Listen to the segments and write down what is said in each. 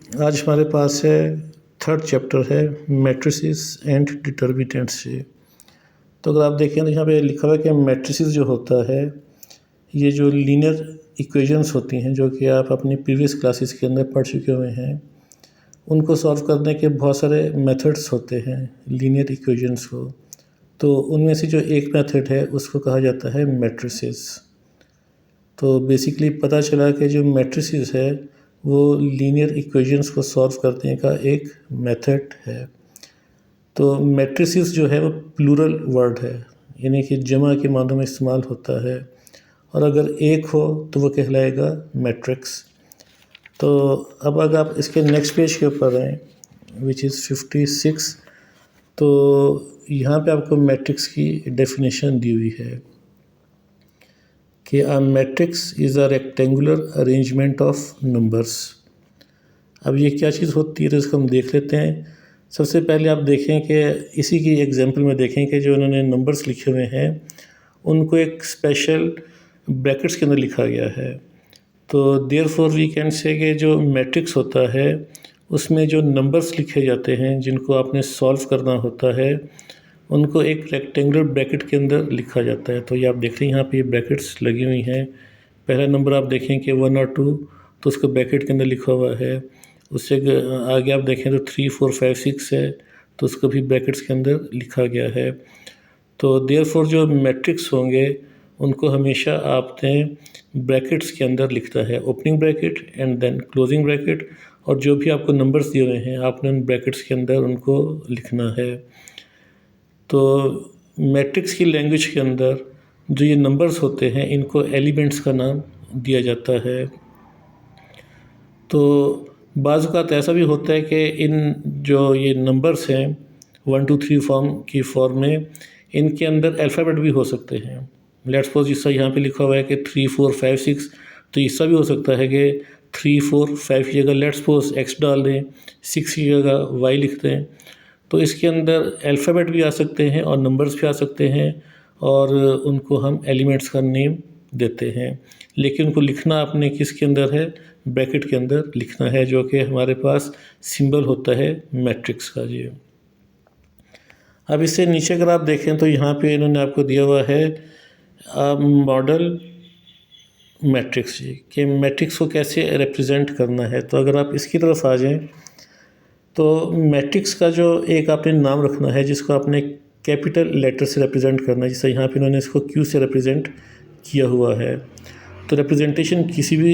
आज हमारे पास है थर्ड चैप्टर है मैट्रिसेस एंड डिटर्मिनेंट्स से। तो अगर आप देखें तो यहाँ पे लिखा हुआ है कि मैट्रिसेस जो होता है ये जो लीनियर इक्वेशंस होती हैं जो कि आप अपनी प्रीवियस क्लासेस के अंदर पढ़ चुके हुए हैं, उनको सॉल्व करने के बहुत सारे मेथड्स होते हैं लीनियर इक्वेशंस को। तो उनमें से जो एक मेथड है उसको कहा जाता है मैट्रिसेस। तो बेसिकली पता चला कि जो मैट्रिसेस है वो लीनियर इक्वेशंस को सॉल्व करने का एक मेथड है। तो मैट्रिसेस जो है वो प्लूरल वर्ड है, यानी कि जमा के मानों में इस्तेमाल होता है, और अगर एक हो तो वो कहलाएगा मैट्रिक्स। तो अब अगर आप इसके नेक्स्ट पेज के ऊपर आएँ विच इज़ 56, तो यहाँ पे आपको मैट्रिक्स की डेफिनेशन दी हुई है कि a matrix is a rectangular arrangement of numbers. अब ये क्या चीज़ होती है तो इसको हम देख लेते हैं। सबसे पहले आप देखें कि इसी की एग्जांपल में देखें कि जो उन्होंने नंबर्स लिखे हुए हैं उनको एक स्पेशल ब्रैकेट्स के अंदर लिखा गया है। तो देयरफॉर वी कैन से कि जो मैट्रिक्स होता है उसमें जो नंबर्स लिखे जाते हैं जिनको आपने सॉल्व करना होता है उनको एक रेक्टेंगुलर ब्रैकेट के अंदर लिखा जाता है। तो ये आप देख रहे हैं यहाँ पे ये ब्रैकेट्स लगी हुई हैं। पहला नंबर आप देखें कि 1 और 2 तो उसको ब्रैकेट के अंदर लिखा हुआ है। उससे आगे आप देखें तो 3, 4, 5, 6 है तो उसको भी ब्रैकेट्स के अंदर लिखा गया है। तो देयरफॉर जो मैट्रिक्स होंगे उनको हमेशा आपने ब्रैकेट्स के अंदर लिखना है, opening bracket and then closing bracket, और जो भी आपको नंबर्स दिए हुए हैं आपने उन ब्रैकेट्स के अंदर उनको लिखना है। तो मैट्रिक्स की लैंग्वेज के अंदर जो ये नंबर्स होते हैं इनको एलिमेंट्स का नाम दिया जाता है। तो बाज़ औक़ात ऐसा भी होता है कि इन जो ये नंबर्स हैं 1, 2, 3 फॉर्म में इनके अंदर अल्फ़ाबेट भी हो सकते हैं। लेट्स सपोज़ जिसका यहाँ पे लिखा हुआ है कि 3, 4, 5, 6, तो इसका भी हो सकता है कि 3, 4, 5 की जगह लेट्स सपोज़ एक्स डाल दें, 6 की जगह वाई लिख दें। तो इसके अंदर अल्फ़ाबेट भी आ सकते हैं और नंबर्स भी आ सकते हैं, और उनको हम एलिमेंट्स का नेम देते हैं। लेकिन उनको लिखना आपने किसके अंदर है, ब्रैकेट के अंदर लिखना है, जो कि हमारे पास सिंबल होता है मैट्रिक्स का जी। अब इससे नीचे अगर आप देखें तो यहाँ पे इन्होंने आपको दिया हुआ है मॉडल मैट्रिक्स जी, कि मैट्रिक्स को कैसे रिप्रेजेंट करना है। तो अगर आप इसकी तरफ आ जाएं तो मैट्रिक्स का जो एक आपने नाम रखना है जिसको आपने कैपिटल लेटर से रिप्रेजेंट करना है, जैसे यहाँ पे इन्होंने इसको क्यू से रिप्रेजेंट किया हुआ है। तो रिप्रेजेंटेशन किसी भी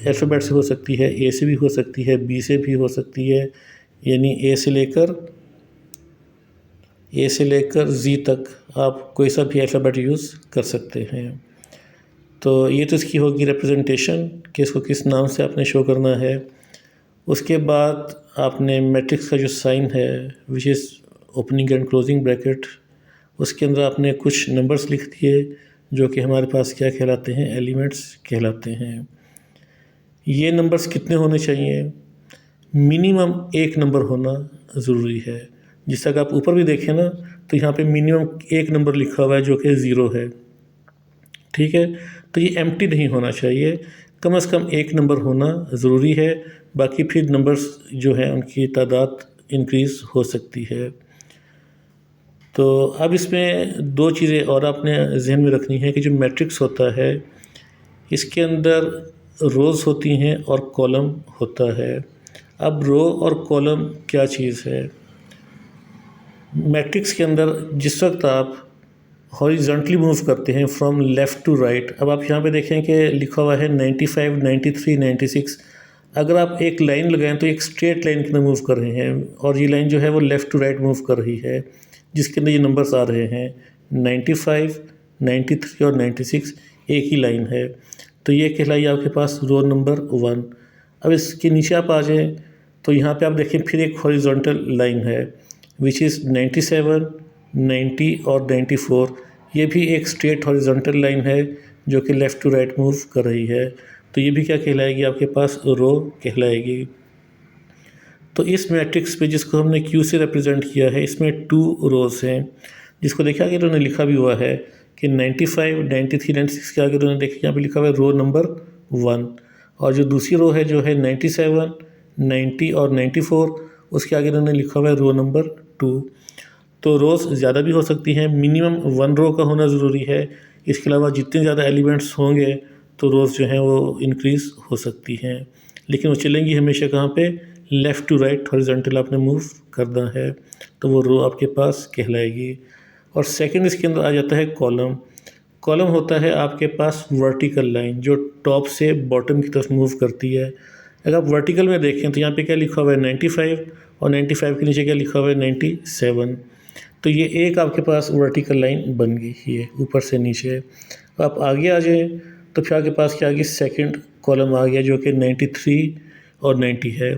अल्फ़ाबेट से हो सकती है, ए से भी हो सकती है, बी से भी हो सकती है, यानी ए से लेकर जी तक आप कोई सा भी अल्फ़ाबेट यूज़ कर सकते हैं। तो ये तो इसकी होगी रिप्रेजेंटेशन कि इसको किस नाम से आपने शो करना है। उसके बाद आपने मैट्रिक्स का जो साइन है which is opening and closing bracket, उसके अंदर आपने कुछ नंबर्स लिख दिए जो कि हमारे पास क्या कहलाते हैं, एलिमेंट्स कहलाते हैं। ये नंबर्स कितने होने चाहिए, मिनिमम एक नंबर होना ज़रूरी है। जिस तक आप ऊपर भी देखें ना तो यहाँ पे मिनिमम एक नंबर लिखा हुआ है जो कि 0 है, ठीक है। तो ये एम्प्टी नहीं होना चाहिए, कम से कम एक नंबर होना ज़रूरी है। बाकी फिर नंबर्स जो है उनकी तादाद इंक्रीज़ हो सकती है। तो अब इसमें दो चीज़ें और आपने जहन में रखनी है कि जो मैट्रिक्स होता है इसके अंदर रोज़ होती हैं और कॉलम होता है। अब रो और कॉलम क्या चीज़ है, मैट्रिक्स के अंदर जिस वक्त आप हॉरिजॉन्टली मूव करते हैं फ्रॉम लेफ़्ट टू राइट, अब आप यहाँ पे देखें कि लिखा हुआ है 95, 93, 96, अगर आप एक लाइन लगाएं तो एक स्ट्रेट लाइन के अंदर मूव कर रहे हैं, और ये लाइन जो है वो लेफ़्ट टू राइट मूव कर रही है, जिसके अंदर ये नंबर्स आ रहे हैं 95, 93 और 96 एक ही लाइन है। तो ये कहलाई आपके पास रो नंबर 1। अब इसके नीचे आप आ जाएँ तो यहाँ पे आप देखें फिर एक हॉरिजॉन्टल लाइन है विच इज़ 97, 90 और 94, ये भी एक स्ट्रेट हॉरिजॉन्टल लाइन है जो कि लेफ़्ट टू राइट मूव कर रही है। तो ये भी क्या कहलाएगी, आपके पास रो कहलाएगी। तो इस मैट्रिक्स पे जिसको हमने क्यू से रिप्रेजेंट किया है इसमें 2 रोज़ हैं, जिसको देखा कि उन्होंने लिखा भी हुआ है कि 95, 93, 96 के आगे उन्होंने देखा यहाँ पे लिखा हुआ है रो नंबर 1, और जो दूसरी रो है जो है 97, 90 और 94, उसके आगे इन्होंने लिखा हुआ है रो नंबर 2। तो रोज़ ज़्यादा भी हो सकती हैं, मिनिमम 1 रो का होना ज़रूरी है। इसके अलावा जितने ज़्यादा एलिमेंट्स होंगे तो रोज़ जो हैं वो इंक्रीज़ हो सकती हैं, लेकिन वो चलेंगी हमेशा कहाँ पे, लेफ़्ट टू राइट हॉरिजॉन्टल आपने मूव करना है, तो वो रो आपके पास कहलाएगी। और सेकंड इसके अंदर आ जाता है कॉलम। कॉलम होता है आपके पास वर्टिकल लाइन जो टॉप से बॉटम की तरफ मूव करती है। अगर आप वर्टिकल में देखें तो यहाँ पे क्या लिखा हुआ है 95, और 95 के नीचे क्या लिखा हुआ है 97। तो ये एक आपके पास वर्टिकल लाइन बन गई है ऊपर से नीचे। अब आप आगे आ जाए तो फिर आपके पास क्या आ गई, सेकंड कॉलम आ गया जो कि 93 और 90 है।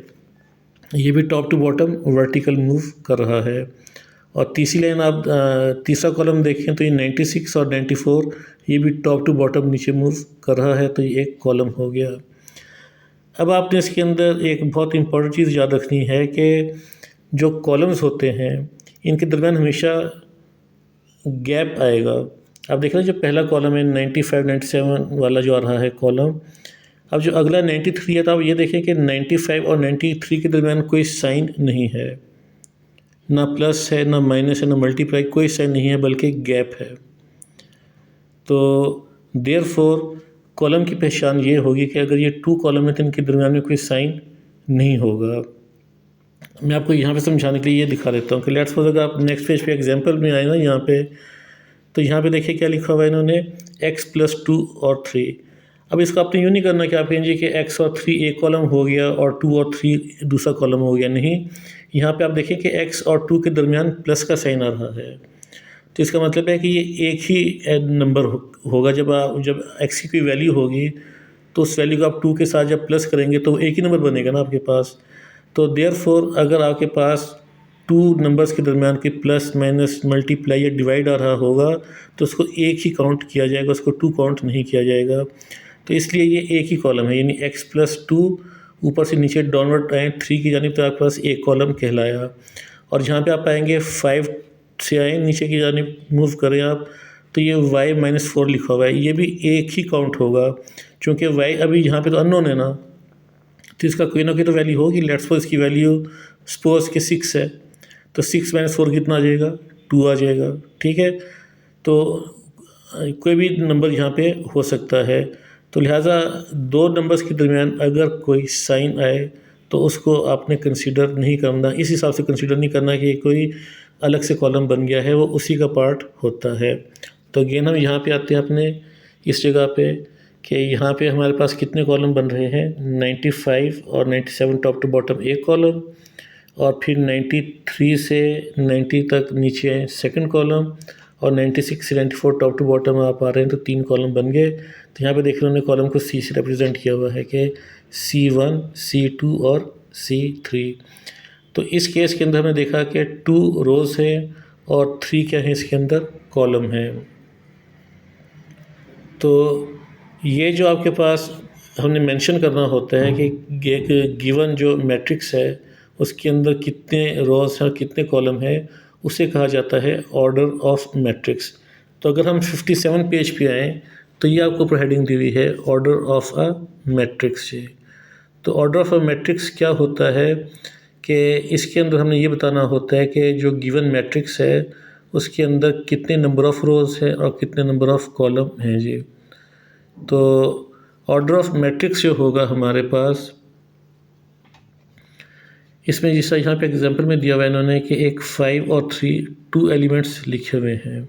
ये भी top to bottom vertical move कर रहा है। और तीसरी लाइन आप तीसरा कॉलम देखें तो ये 96 और 94, ये भी टॉप टू बॉटम नीचे मूव कर रहा है, तो ये एक कॉलम हो गया। अब आपने इसके अंदर एक बहुत इंपॉर्टेंट चीज़ याद रखनी है कि जो कॉलम्स होते हैं इनके दरमियान हमेशा गैप आएगा। आप देख रहे हैं जो पहला कॉलम है 95 97 वाला जो आ रहा है कॉलम, अब जो अगला 93 है तो आप ये देखें कि 95 और 93 के दरमियान कोई साइन नहीं है, ना प्लस है ना माइनस है ना मल्टीप्लाई, कोई साइन नहीं है बल्कि गैप है। तो देयरफॉर कॉलम की पहचान ये होगी कि अगर ये 2 कॉलम है तो इनके दरमियान में कोई साइन नहीं होगा। मैं आपको यहाँ पे समझाने के लिए ये दिखा देता हूँ कि लेट्स सपोज अगर आप नेक्स्ट पेज पे एग्जांपल में आए ना यहाँ पे, तो यहाँ पे देखिए क्या लिखा हुआ है इन्होंने x+2 और 3। अब इसको आपने यूँ नहीं करना कि आप कहेंगे कि x और 3 एक कॉलम हो गया और 2 और 3 दूसरा कॉलम हो गया, नहीं। यहाँ पे आप देखें कि x और 2 के दरमियान प्लस का साइन आ रहा है, तो इसका मतलब है कि ये एक ही नंबर होगा। जब x की कोई वैल्यू होगी तो उस वैल्यू को आप 2 के साथ जब प्लस करेंगे तो एक ही नंबर बनेगा ना आपके पास। तो देयरफॉर अगर आपके पास 2 नंबर्स के दरमियान कोई प्लस माइनस मल्टीप्लाई या डिवाइड आ रहा होगा तो उसको एक ही काउंट किया जाएगा, उसको 2 काउंट नहीं किया जाएगा। तो इसलिए ये एक ही कॉलम है, यानी x+2 ऊपर से नीचे डाउनवर्ड आए 3 की जानिब तो आपके पास एक कॉलम कहलाया। और जहाँ पे आप आएंगे 5 से आए नीचे की जानिब मूव करें आप, तो ये y-4 लिखा हुआ है, ये भी एक ही काउंट होगा क्योंकि y अभी यहाँ पे तो अननोन है ना, तो इसका कोई ना कोई तो वैल्यू होगी। लेट्स सपोज इसकी वैल्यू सपोज के 6 है, तो 6 - 4 कितना आ जाएगा, 2 आ जाएगा, ठीक है। तो कोई भी नंबर यहाँ पे हो सकता है, तो लिहाजा 2 नंबर्स के दरमियान अगर कोई साइन आए तो उसको आपने कंसीडर नहीं करना, इस हिसाब से कंसीडर नहीं करना कि कोई अलग से कॉलम बन गया है, वो उसी का पार्ट होता है। तो अगेन हम यहाँ पे आते हैं अपने इस जगह पे कि यहाँ पे हमारे पास कितने कॉलम बन रहे हैं, 95 और 97 टॉप टू बॉटम एक कॉलम, और फिर 93 से 90 तक नीचे सेकंड कॉलम, और 96 से 94 टॉप टू बॉटम आप आ रहे हैं तो 3 कॉलम बन गए। तो यहाँ पे देखिए उन्होंने कॉलम को C से रिप्रेजेंट किया हुआ है कि C1 C2 और C3। तो इस केस के अंदर हमने देखा कि 2 रोज़ है और 3 क्या है इसके अंदर, कॉलम है। तो ये जो आपके पास हमने मेंशन करना होता है कि एक गिवन जो मैट्रिक्स है उसके अंदर कितने रोज़ हैं और कितने कॉलम है, उसे कहा जाता है ऑर्डर ऑफ मैट्रिक्स। तो अगर हम 57 पेज पे आएँ तो ये आपको ऊपर हेडिंग दी हुई है ऑर्डर ऑफ अ मैट्रिक्स। तो ऑर्डर ऑफ अ मैट्रिक्स क्या होता है कि इसके अंदर हमने ये बताना होता है कि जो गिवन मैट्रिक्स है उसके अंदर कितने नंबर ऑफ़ रोज़ है और कितने नंबर ऑफ़ कॉलम हैं जी। तो ऑर्डर ऑफ मैट्रिक्स जो होगा हमारे पास, इसमें जैसा यहाँ पे एग्जांपल में दिया हुआ है इन्होंने कि एक 5 और 3 2 एलिमेंट्स लिखे हुए हैं।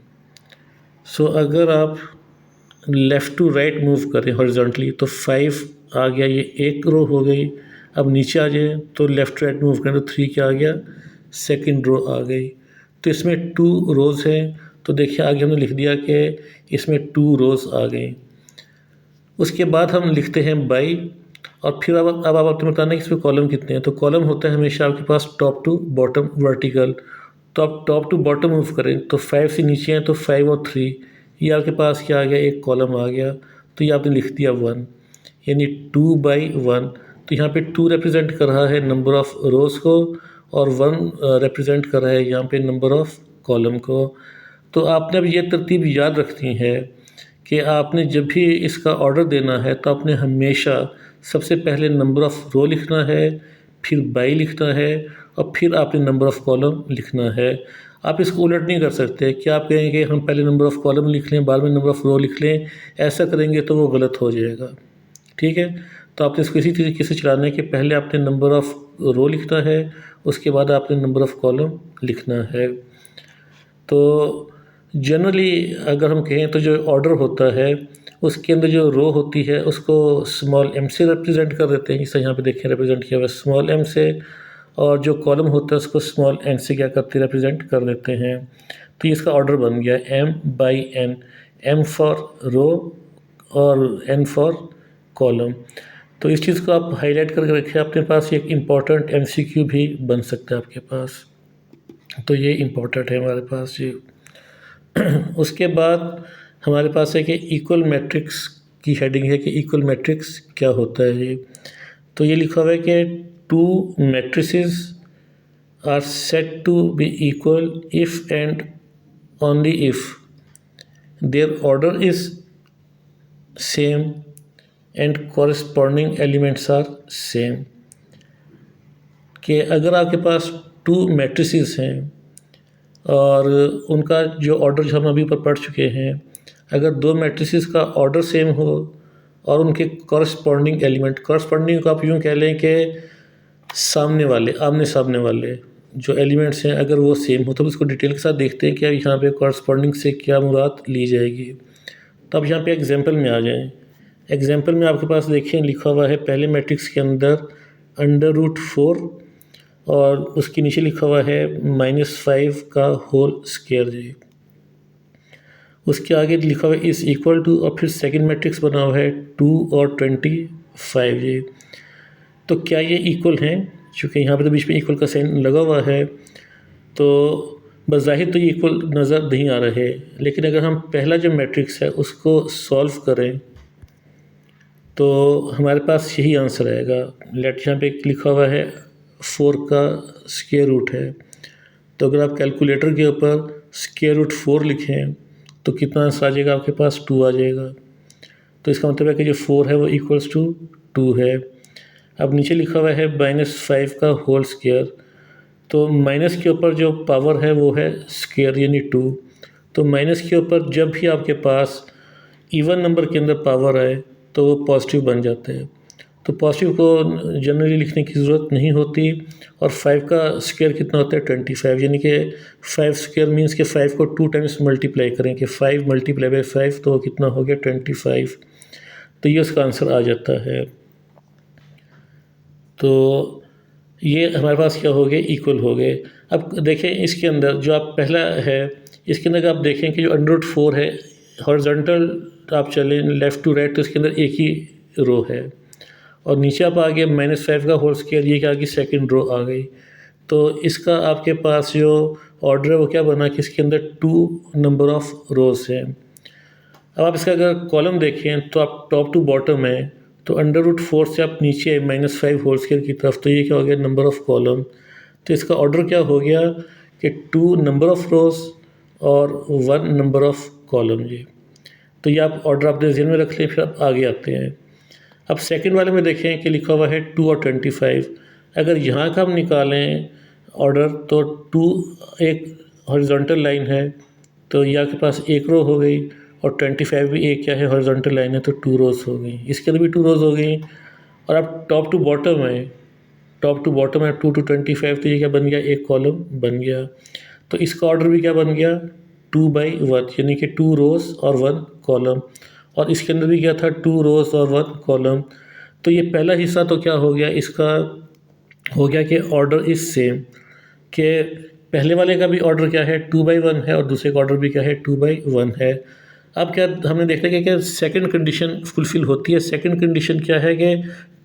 सो अगर आप लेफ़्ट टू राइट मूव करें हॉरिजॉन्टली तो 5 आ गया, ये एक रो हो गई। अब नीचे आ जाए तो लेफ़्ट टू राइट मूव करें तो 3 क्या आ गया, सेकंड रो आ गई। तो इसमें 2 रोज़ हैं, तो देखिए आगे हमने लिख दिया कि इसमें 2 रोज़ आ गई। उसके बाद हम लिखते हैं बाई, और फिर अब आप आपको बताना है कि इसमें कॉलम कितने हैं। तो कॉलम होता है हमेशा आपके पास टॉप टू बॉटम वर्टिकल। तो आप टॉप टू बॉटम मूव करें तो 5 से नीचे हैं तो 5 और 3, ये आपके पास क्या आ गया, एक कॉलम आ गया। तो ये आपने लिख दिया 1, यानी 2/1। तो यहाँ पे 2 रिप्रेजेंट कर रहा है नंबर ऑफ़ रोज़ को और 1 रिप्रेजेंट कर रहा है यहाँ पे नंबर ऑफ़ कॉलम को। तो आपने अब ये तरतीब याद रखनी है कि आपने जब भी इसका ऑर्डर देना है तो आपने हमेशा सबसे पहले नंबर ऑफ़ रो लिखना है, फिर बाई लिखना है और फिर आपने नंबर ऑफ़ कॉलम लिखना है। आप इसको उलट नहीं कर सकते कि आप कहेंगे कि हम पहले नंबर ऑफ़ कॉलम लिख लें, बाद में नंबर ऑफ़ रो लिख लें। ऐसा करेंगे तो वो गलत हो जाएगा, ठीक है। तो आपने इसको इसी तरीके से चलाना है कि पहले आपने नंबर ऑफ़ रो लिखना है, उसके बाद आपने नंबर ऑफ़ कॉलम लिखना है। तो जनरली अगर हम कहें तो जो ऑर्डर होता है उसके अंदर जो रो होती है उसको स्मॉल m से रिप्रेजेंट कर देते हैं, जैसे यहाँ पे देखें रिप्रेजेंट किया हुआ है स्मॉल m से, और जो कॉलम होता है उसको स्मॉल n से क्या करते हैं, रिप्रेजेंट कर देते हैं। तो ये इसका ऑर्डर बन गया m/n, m फॉर रो और n फॉर कॉलम। तो इस चीज़ को आप हाईलाइट करके रखें अपने पास, एक इम्पॉर्टेंट MCQ भी बन सकता है आपके पास। तो ये इम्पोर्टेंट है हमारे पास ये। उसके बाद हमारे पास है कि इक्वल मैट्रिक्स की हेडिंग है कि इक्वल मैट्रिक्स क्या होता है ये। तो ये लिखा हुआ है कि two matrices are set to be equal if and only if their order is same and corresponding elements are same. कि अगर आपके पास टू मैट्रिसेस हैं और उनका जो ऑर्डर जो हम अभी पर पढ़ चुके हैं, अगर दो मैट्रिसेस का ऑर्डर सेम हो और उनके कॉरस्पॉन्डिंग एलिमेंट, कॉरस्पॉन्डिंग को आप यूँ कह लें कि सामने वाले, आमने सामने वाले जो एलिमेंट्स हैं अगर वो सेम हो, तो उसको डिटेल के साथ देखते हैं कि अब यहाँ पे कॉरस्पॉन्डिंग से क्या मुराद ली जाएगी। तो अब यहाँ पे एग्जांपल में आ जाएं। एग्जांपल में आपके पास देखें लिखा हुआ है पहले मैट्रिक्स के अंदर √4 और उसके नीचे लिखा हुआ है -5 का होल स्क्वायर जी। उसके आगे लिखा हुआ है इज़ इक्वल टू, और फिर सेकंड मैट्रिक्स बना हुआ है 2 और 25 जी। तो क्या ये इक्वल हैं? चूँकि यहाँ पे तो बीच में इक्वल का साइन लगा हुआ है तो बज़ाहिर तो ये इक्वल नज़र नहीं आ रहे, लेकिन अगर हम पहला जो मैट्रिक्स है उसको सॉल्व करें तो हमारे पास यही आंसर आएगा। लेट यहाँ पे लिखा हुआ है 4 का स्क्वायर रूट है, तो अगर आप कैलकुलेटर के ऊपर √4 लिखें तो कितना आंसर आ जाएगा आपके पास? 2 आ जाएगा। तो इसका मतलब है कि जो 4 है वो इक्वल्स टू 2 है। अब नीचे लिखा हुआ है -5 का होल स्क्वायर, तो माइनस के ऊपर जो पावर है वो है स्क्वायर यानी 2। तो माइनस के ऊपर जब भी आपके पास इवन नंबर के अंदर पावर आए तो वो पॉजिटिव बन जाते हैं। तो पॉजिटिव को जनरली लिखने की ज़रूरत नहीं होती। और 5 का स्क्वायर कितना होता है? 25, यानी कि 5 स्क्वायर मीन्स के 5 को 2 टाइम्स मल्टीप्लाई करें कि 5 × 5 तो कितना हो गया? 25। तो ये उसका आंसर आ जाता है। तो ये हमारे पास क्या हो गए? इक्वल हो गए। अब देखें इसके अंदर जो आप पहला है इसके अंदर आप देखें कि जो √4 है हॉरिजॉन्टल आप चलें लेफ़्ट टू राइट तो इसके अंदर एक ही रो है, और नीचे आप आ गए -5 का होल स्क्वायर, ये क्या आ गई? सेकंड रो आ गई। तो इसका आपके पास जो ऑर्डर है वो क्या बना कि इसके अंदर 2 नंबर ऑफ़ रोज़ हैं। अब आप इसका अगर कॉलम देखें तो आप टॉप टू बॉटम है, तो √4 से आप नीचे -5 होल स्क्वायर की तरफ, तो ये क्या हो गया? Number of column. तो इसका ऑर्डर क्या हो गया कि 2 नंबर ऑफ़ रोज़ और 1 नंबर ऑफ़ कॉलम जी। तो ये आप ऑर्डर अपने ज़हन में रख लें, फिर आप आगे आते हैं। अब सेकंड वाले में देखें कि लिखा हुआ है 2 और 25। अगर यहाँ का हम निकालें ऑर्डर तो 2 एक हॉरिजॉन्टल लाइन है, तो ये आपके पास एक रो हो गई, और 25 भी एक क्या है? हॉरिजॉन्टल लाइन है, तो 2 रोज़ हो गई। इसके अंदर भी 2 रोज़ हो गई। और अब टॉप टू बॉटम है, टॉप टू बॉटम है 2 to 25, तो ये क्या बन गया? एक कॉलम बन गया। तो इसका ऑर्डर भी क्या बन गया? 2/1, यानी कि 2 रोज़ और 1 कॉलम। और इसके अंदर भी क्या था? 2 रोज़ और 1 कॉलम। तो ये पहला हिस्सा तो क्या हो गया इसका? हो गया कि ऑर्डर इज़ सेम, कि पहले वाले का भी ऑर्डर क्या है? 2/1 है, और दूसरे का ऑर्डर भी क्या है? 2/1 है। अब क्या हमने देखा कि क्या सेकंड कंडीशन फुलफ़िल होती है। सेकंड कंडीशन क्या है कि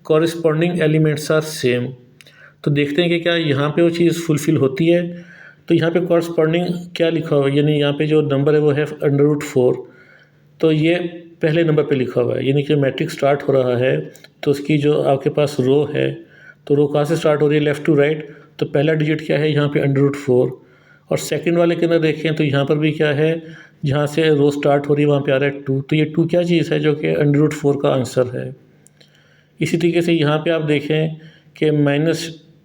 कॉरस्पॉन्डिंग एलिमेंट्स आर सेम। तो देखते हैं कि क्या यहाँ पे वो चीज़ फुलफ़िल होती है। तो यहाँ पे कॉरस्पॉन्डिंग क्या लिखा हुआ है, यानी यहाँ पे जो नंबर है वो है √4, तो ये पहले नंबर पे लिखा हुआ है, यानी कि मैट्रिक्स स्टार्ट हो रहा है तो उसकी जो आपके पास रो है, तो रो कहाँ से स्टार्ट हो रही है? Left to right. तो पहला डिजिट क्या है? यहाँ पे √4। और सेकंड वाले के अंदर देखें तो यहाँ पर भी क्या है? जहाँ से रो स्टार्ट हो रही है वहाँ पे आ रहा है 2। तो ये 2 क्या चीज़ है? जो कि √4 का आंसर है। इसी तरीके से यहाँ पे आप देखें कि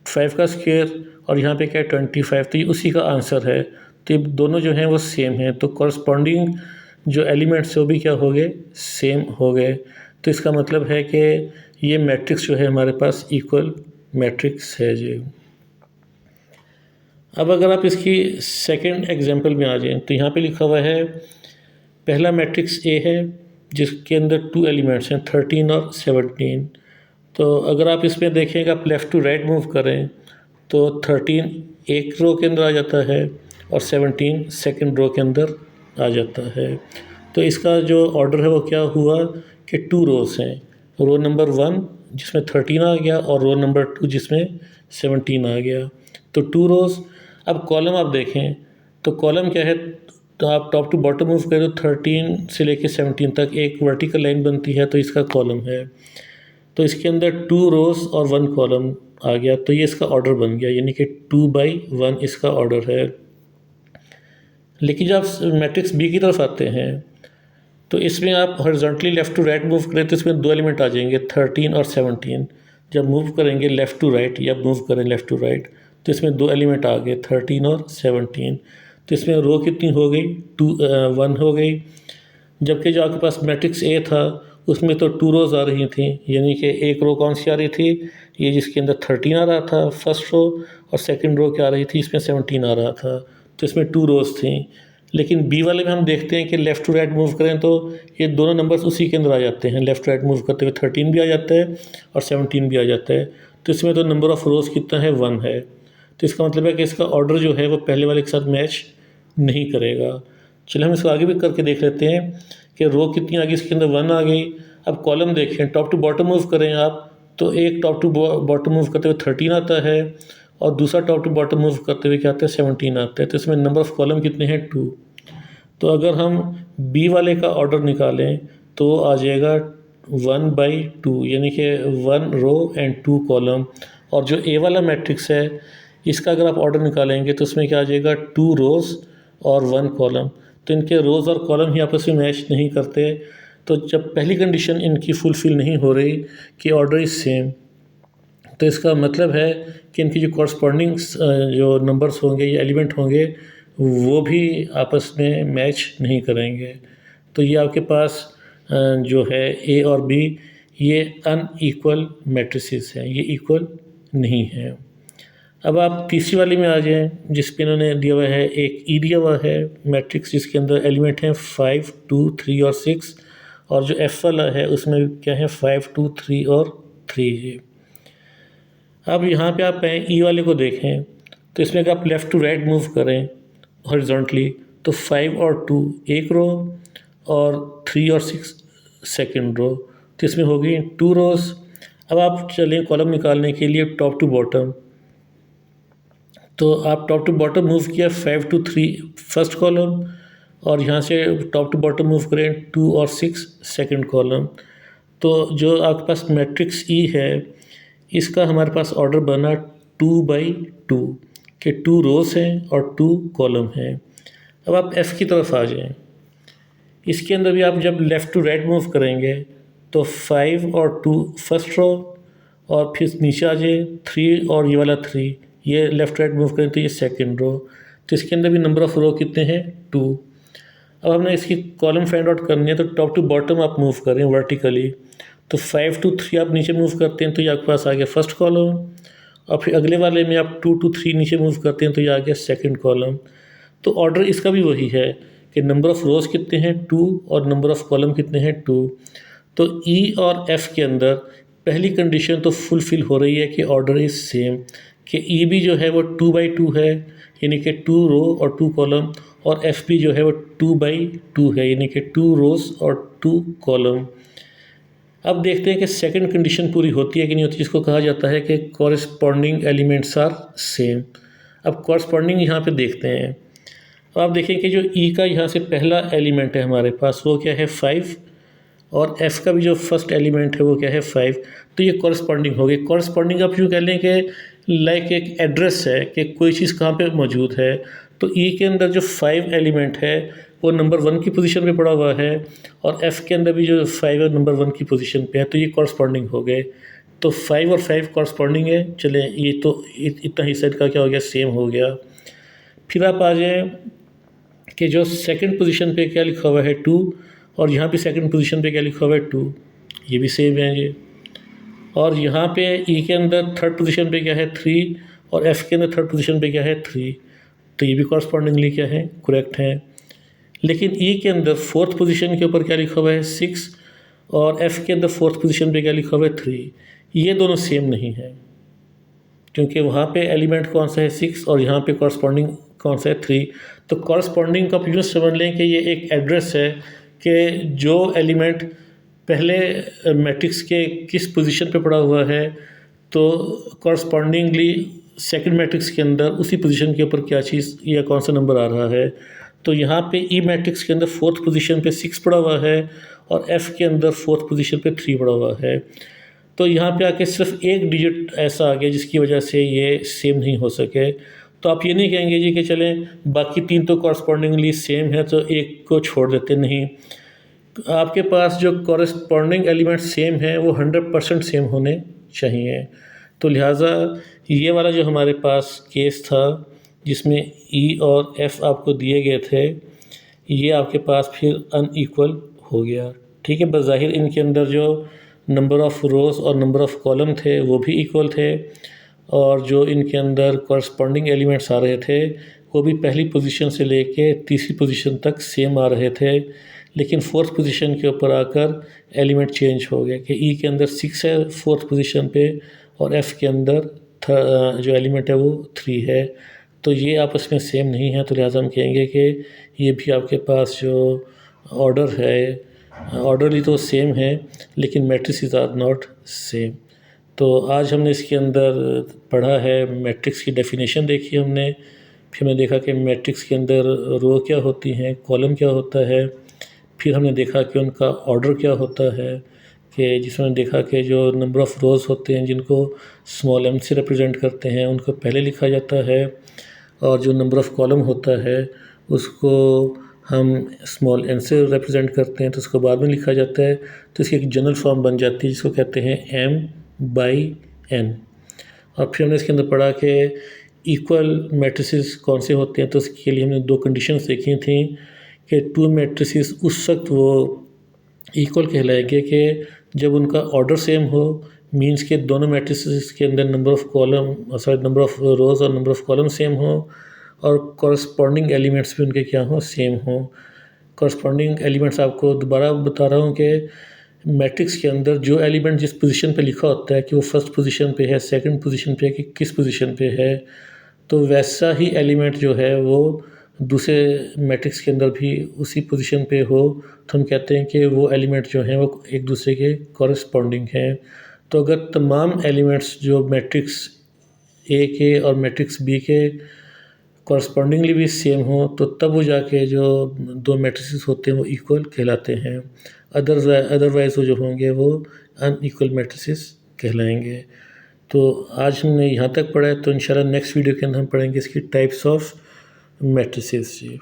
5 का स्क्वायर और यहाँ पे क्या है 25, तो ये उसी का आंसर है। तो ये दोनों जो हैं वो सेम हैं, तो कॉरस्पॉन्डिंग जो एलिमेंट्स है वो भी क्या हो गए, सेम हो गए। तो इसका मतलब है कि ये मैट्रिक्स जो है हमारे पास इक्वल मैट्रिक्स है जी। अब अगर आप इसकी सेकंड एग्जांपल में आ जाएं तो यहाँ पे लिखा हुआ है पहला मैट्रिक्स ए है जिसके अंदर 2 एलिमेंट्स हैं 13 और 17। तो अगर आप इसमें देखें कि आप लेफ़्ट टू राइट मूव करें तो 13 एक रो के अंदर आ जाता है और 17 सेकंड रो के अंदर आ जाता है। तो इसका जो ऑर्डर है वो क्या हुआ कि 2 रोज़ हैं, रो नंबर 1 जिसमें 13 आ गया और रो नंबर 2 जिसमें 17 आ गया। तो 2 रोज़। अब कॉलम आप देखें तो कॉलम क्या है, तो आप टॉप टू बॉटम मूव करें तो 13 से लेके 17 तक एक वर्टिकल लाइन बनती है, तो इसका कॉलम है। तो इसके अंदर 2 रोज़ और 1 कॉलम आ गया, तो ये इसका ऑर्डर बन गया, यानी कि 2/1 इसका ऑर्डर है। लेकिन जब आप मैट्रिक्स बी की तरफ आते हैं तो इसमें आप horizontally left to right move करें तो इसमें 2 एलिमेंट आ जाएंगे 13 और 17। जब मूव करेंगे लेफ़्ट टू राइट या मूव करें लेफ़्ट टू राइट तो इसमें 2 एलिमेंट आ गए 13 और 17। तो इसमें रो कितनी हो गई 1 हो गई। जबकि जो आपके पास मैट्रिक्स ए था उसमें तो 2 रोज़ आ रही थी, यानी कि एक रो कौन सी आ रही थी, ये जिसके अंदर 13 आ रहा था फर्स्ट रो, और सेकंड रो क्या आ रही थी, इसमें 17 आ रहा था। तो इसमें 2 रोज़ थी। लेकिन बी वाले में हम देखते हैं कि लेफ़्ट टू राइट मूव करें तो ये दोनों नंबर्स उसी के अंदर आ जाते हैं। लेफ़्ट राइट मूव करते हुए 13 भी आ जाता है और 17 भी आ जाता है। तो इसमें तो नंबर ऑफ़ रोज़ कितना है 1 है। तो इसका मतलब है कि इसका ऑर्डर जो है वो पहले वाले के साथ मैच नहीं करेगा। चलिए हम इसको आगे भी करके देख लेते हैं कि रो कितनी आ गई, इसके अंदर 1 आ गई। अब कॉलम देखें, टॉप टू बॉटम मूव करें आप तो एक टॉप टू बॉटम मूव करते हुए 13 आता है और दूसरा टॉप टू बॉटम मूव करते हुए क्या आता है 17 आता है। तो इसमें नंबर ऑफ़ कॉलम कितने हैं 2। तो अगर हम बी वाले का ऑर्डर निकालें तो आ जाएगा 1/2, यानी कि 1 रो एंड 2 कॉलम। और जो ए वाला मैट्रिक्स है इसका अगर आप ऑर्डर निकालेंगे तो उसमें क्या आ जाएगा 2 रोज़ और 1 कॉलम। तो इनके रोज़ और कॉलम ही आपस में मैच नहीं करते। तो जब पहली कंडीशन इनकी फुलफ़िल नहीं हो रही कि ऑर्डर इज़ सेम, तो इसका मतलब है कि इनकी जो कॉरस्पॉन्डिंग जो नंबर्स होंगे या एलिमेंट होंगे वो भी आपस में मैच नहीं करेंगे। तो ये आपके पास जो है ए और बी ये अनइक्वल मैट्रिसेस हैं, ये इक्वल नहीं है। अब आप तीसरी वाली में आ जाएं जिस पे इन्होंने दिया हुआ है एक ई दिया हुआ है मैट्रिक्स जिसके अंदर एलिमेंट हैं 5, 2, 3 और 6, और जो एफ वाला है उसमें क्या है 5, 2, 3 और 3 है। अब यहाँ पे आप ई वाले को देखें तो इसमें अगर आप लेफ़्ट टू राइट मूव करें हॉरिजॉन्टली तो 5 और 2 एक रो और 3 और 6 सेकंड रो, तो इसमें होगी 2 रोज़। अब आप चलें कॉलम निकालने के लिए टॉप टू बॉटम, तो आप टॉप टू बॉटम मूव किया 5 to 3 फर्स्ट कॉलम और यहाँ से टॉप टू बॉटम मूव करें 2 और 6 सेकंड कॉलम। तो जो आपके पास मैट्रिक्स ई है इसका हमारे पास ऑर्डर बना 2/2 के 2 रोज़ हैं और 2 कॉलम हैं। अब आप एफ़ की तरफ आ जाएं, इसके अंदर भी आप जब लेफ़्ट टू राइट मूव करेंगे तो 5 और 2 फर्स्ट रो और फिर नीचे आ जाए 3 और ये वाला 3, ये लेफ़्ट राइट मूव करें तो ये सेकंड रो। तो इसके अंदर भी नंबर ऑफ़ रो कितने हैं 2। अब हमने इसकी कॉलम फाइंड आउट करनी है तो टॉप टू बॉटम आप मूव करें वर्टिकली, तो 5 to 3 आप नीचे मूव करते हैं तो ये आपके पास आ गया फर्स्ट कॉलम, और फिर अगले वाले में आप 2 to 3 नीचे मूव करते हैं तो ये आ गया सेकंड कॉलम। तो ऑर्डर इसका भी वही है कि नंबर ऑफ़ रोज़ कितने हैं 2 और नंबर ऑफ़ कॉलम कितने हैं 2। तो ई और एफ़ के अंदर पहली कंडीशन तो फुलफ़िल हो रही है कि ऑर्डर इज़ सेम, कि ई भी जो है वो 2/2 है यानी कि 2 रो और 2 कॉलम, और एफ़ भी जो है वो 2/2 है यानी कि 2 रोज़ और 2 कॉलम। अब देखते हैं कि सेकंड कंडीशन पूरी होती है कि नहीं होती, जिसको कहा जाता है कि कॉरस्पॉन्डिंग एलिमेंट्स आर सेम। अब कॉरस्पॉन्डिंग यहाँ पे देखते हैं। अब आप देखें कि जो ई का यहाँ से पहला एलिमेंट है हमारे पास वो क्या है 5, और एफ़ का भी जो फर्स्ट एलिमेंट है वो क्या है 5। तो ये कॉरस्पॉन्डिंग हो गई। कॉरस्पॉन्डिंग आप यूँ कह लें कि लाइक एक एड्रेस है कि कोई चीज़ कहाँ पे मौजूद है। तो ई के अंदर जो 5 एलिमेंट है वो नंबर 1 की पोजीशन पे पड़ा हुआ है, और एफ़ के अंदर भी जो 5 है नंबर 1 की पोजीशन पे है, तो ये कॉरस्पॉन्डिंग हो गए। तो 5 और 5 कॉरस्पॉन्डिंग है। चलें, ये तो इतना ही सेट का क्या हो गया, सेम हो गया। फिर आप आ जाएँ कि जो सेकंड पोजीशन पे क्या लिखा हुआ है 2, और यहाँ पे सेकंड पोजीशन पे क्या लिखा हुआ है 2, ये भी सेम है ये। और यहाँ पे ई के अंदर थर्ड पोजीशन पे क्या है 3, और एफ के अंदर थर्ड पोजीशन पे क्या है 3, तो ये भी कॉरस्पॉन्डिंगली क्या है, करेक्ट है। लेकिन ई के अंदर फोर्थ पोजीशन के ऊपर क्या लिखा हुआ है 6, और एफ के अंदर फोर्थ पोजीशन पे क्या लिखा हुआ है 3, ये दोनों सेम नहीं है, क्योंकि वहाँ पे एलिमेंट कौन सा है 6 और यहाँ पे कॉरस्पॉन्डिंग कौन सा है 3। तो कॉरस्पॉन्डिंग का आप यूँ समझ लें कि ये एक एड्रेस है कि जो एलिमेंट पहले मैट्रिक्स के किस पोजीशन पे पड़ा हुआ है, तो कॉरस्पॉन्डिंगली सेकंड मैट्रिक्स के अंदर उसी पोजीशन के ऊपर क्या चीज़ या कौन सा नंबर आ रहा है। तो यहाँ पे ई मैट्रिक्स के अंदर फोर्थ पोजीशन पे 6 पड़ा हुआ है और एफ़ के अंदर फोर्थ पोजीशन पे 3 पड़ा हुआ है। तो यहाँ पे आके सिर्फ एक डिजिट ऐसा आ गया जिसकी वजह से ये सेम नहीं हो सके। तो आप ये नहीं कहेंगे जी कि चलें बाकी 3 तो कॉरस्पॉन्डिंगली सेम है तो एक को छोड़ देते, नहीं। आपके पास जो कॉरस्पॉन्डिंग एलिमेंट सेम है वो 100% सेम होने चाहिए। तो लिहाजा ये वाला जो हमारे पास केस था जिसमें ई और एफ़ आपको दिए गए थे, ये आपके पास फिर अनइक्वल हो गया। ठीक है, बज़ाहिर इनके अंदर जो नंबर ऑफ़ रोज़ और नंबर ऑफ़ कॉलम थे वो भी इक्वल थे, और जो इनके अंदर कॉरस्पॉन्डिंग एलिमेंट्स आ रहे थे वो भी पहली पोजीशन से लेके तीसरी पोजीशन तक सेम आ रहे थे। लेकिन फोर्थ पोजीशन के ऊपर आकर एलिमेंट चेंज हो गया कि ई के अंदर 6 है फोर्थ पोजीशन पे, और एफ़ के अंदर जो एलिमेंट है वो 3 है। तो ये आपस में सेम नहीं है, तो लिहाजा हम कहेंगे कि ये भी आपके पास जो ऑर्डर है, ऑर्डरली तो सेम है लेकिन मैट्रिसेस आर नॉट सेम। तो आज हमने इसके अंदर पढ़ा है, मैट्रिक्स की डेफिनेशन देखी हमने, फिर हमने देखा कि मैट्रिक्स के अंदर रो क्या होती हैं, कॉलम क्या होता है, फिर हमने देखा कि उनका ऑर्डर क्या होता है, कि जिसमें देखा कि जो नंबर ऑफ़ रोज़ होते हैं जिनको स्मॉल m से रिप्रेजेंट करते हैं उनको पहले लिखा जाता है, और जो नंबर ऑफ़ कॉलम होता है उसको हम स्मॉल n से रिप्रेजेंट करते हैं तो उसको बाद में लिखा जाता है। तो इसकी एक जनरल फॉर्म बन जाती है जिसको कहते हैं m/n। और फिर हमने इसके अंदर पढ़ा कि इक्वल मैट्रिसेस कौन से होते हैं, तो उसके लिए हमने 2 कंडीशंस देखी थी कि 2 मैट्रिसेस उस वक्त वो इक्वल कहलाएंगे कि जब उनका ऑर्डर सेम हो, मींस के दोनों मैट्रिसेस के अंदर नंबर ऑफ़ रोज़ और नंबर ऑफ़ कॉलम सेम हो, और कॉरस्पॉन्डिंग एलिमेंट्स भी उनके क्या हों, सेम हों। कॉरस्पॉन्डिंग एलिमेंट्स आपको दोबारा बता रहा हूँ कि मैट्रिक्स के अंदर जो एलिमेंट जिस पोजीशन पे लिखा होता है कि वो फर्स्ट पोजीशन पे है, सेकंड पोजीशन पे है कि किस पोजीशन पे है, तो वैसा ही एलिमेंट जो है वो दूसरे मैट्रिक्स के अंदर भी उसी पोजीशन पे हो, तो हम कहते हैं कि वो एलिमेंट जो हैं वो एक दूसरे के कॉरस्पॉन्डिंग हैं। तो अगर तमाम एलिमेंट्स जो मैट्रिक्स ए के और मैट्रिक्स बी के कॉरस्पॉन्डिंगली भी सेम हो, तो तब वो जाके जो 2 मैट्रिसेस होते हैं वो इक्वल कहलाते हैं। अदरवाइज़ वो जो होंगे वो अनइक्वल मैट्रिसेस कहलाएंगे। तो आज हमने यहाँ तक पढ़ा है, तो इंशाल्लाह नेक्स्ट वीडियो के अंदर हम पढ़ेंगे इसकी टाइप्स ऑफ मैट्रिसेस। जी।